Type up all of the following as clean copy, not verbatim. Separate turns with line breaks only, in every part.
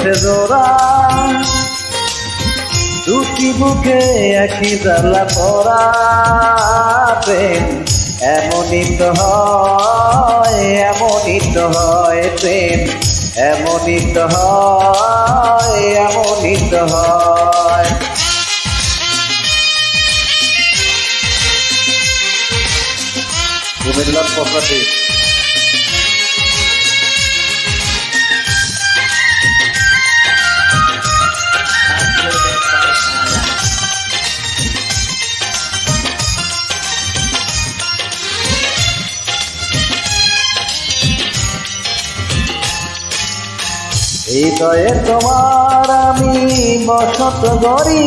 হয়েছে জোড়া, দুটি বুকে একই জ্বালা পড়া। প্রেম এমনই তো হয়, এমনই তো হয় প্রেম, এমনই তো হয়, এমনই তো হয়। কুমিল্লার পক্ষে হৃদয়ে তোমার আমি বসত করি,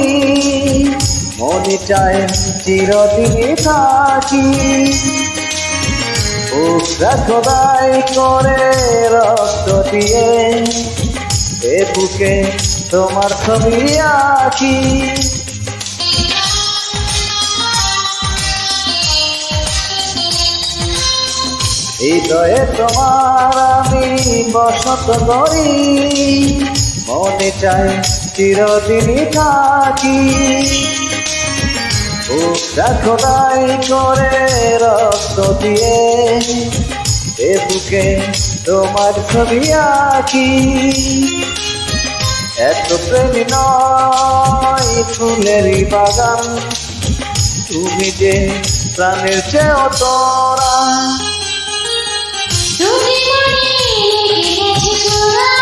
মনে চায় চিরদিনই থাকি। বুকটা খোদাই করে রক্ত দিয়ে এ বুকে তোমার ছবি আঁকি। হৃদয়ে তোমার আমি বসত করি, মনে চাই চিরদিনই থাকি। বুকটা খোদাই করে রক্ত দিয়ে এ বুকে তোমার ছবি আঁকি। এত প্রেমী নয় ফুলেরই বাগান, তুমি যে প্রাণের চেয়েও তোরা।
তুমি মনে লেগে গেছে তোরা।